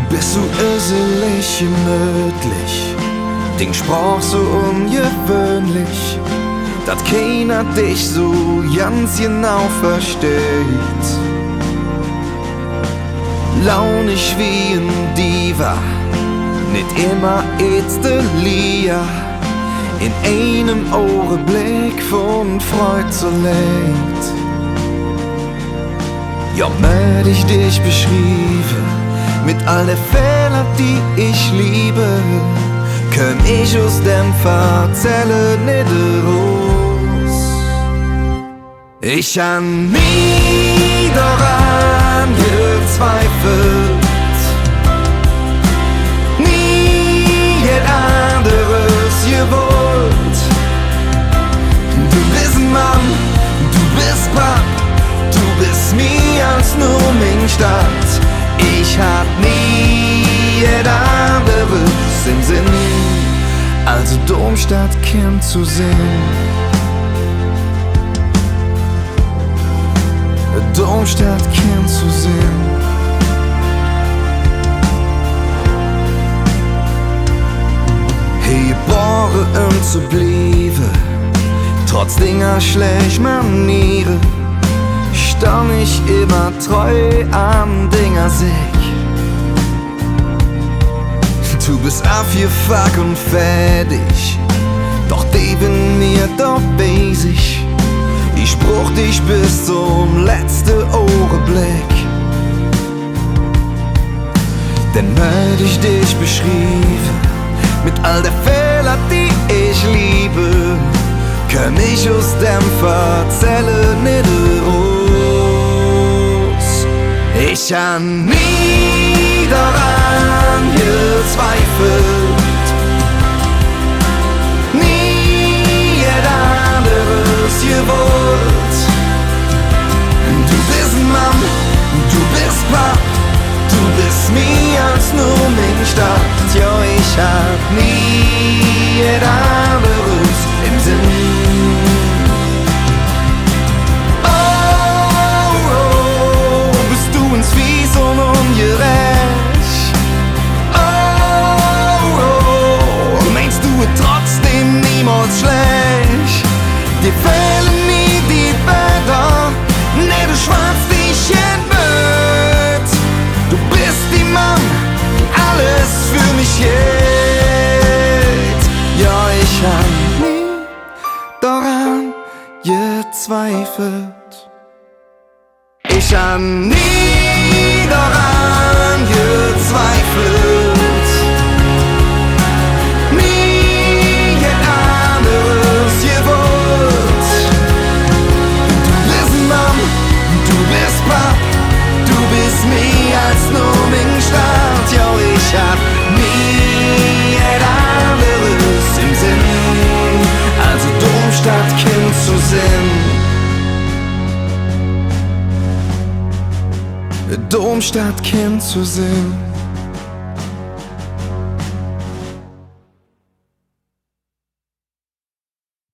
Bist du irrsinnig gemütlich, Ding sprach so ungewöhnlich, dass keiner dich so ganz genau versteht. Launig wie ein Diva, nicht immer ätzte Lia, in einem Augenblick von Freud zu Leid. Ja, möcht ich dich beschrieben, mit all den Fehlern, die ich liebe, könnt ich aus dem Verzählen nicht raus. Ich hab nie daran gezweifelt, nie et anderes gewollt. Du bist ein Mann, du bist Papp, du bist mehr als nur mein Stadt. Ich hab nie et anderes im Sinn, also Domstadt kennt zu sehen. Domstadt kennt zu sehen. Hey, geboren um zu blieben, trotz Dinger schlecht Manieren, stand ich immer treu am Dinger Sieg. Du bist abgefuckt und fertig, doch die bin mir doch basic. Ich brauch dich bis zum letzten Augenblick. Denn möcht ich dich beschrieben, mit all der Fehler, die ich liebe, kann ich aus dem Verzählen nicht raus. Ich hab nie daran gezweifelt, nie et anderes gewollt. Du bist ein Mann, du bist Papp, du bist mehr als nur mein Stadt. Ja, ich hab nie et anderes im Sinn. Und ungerecht. Oh, meinst du es trotzdem niemals schlecht? Dir fehlen nie die Bilder, nee, du schwarzt dich entwirrt. Du bist die Mann, die alles für mich hält. Ja, ich hab nie daran gezweifelt. Ich hab nie daran gezweifelt, nie et anderes gewollt. Du bist ein Mann, du bist Papp, du bist mehr als nur mein Stadt. Ja, ich hab nie et anderes im Sinn, also Domstadt Kind zu sehen. Domstadt kennt zu sehen.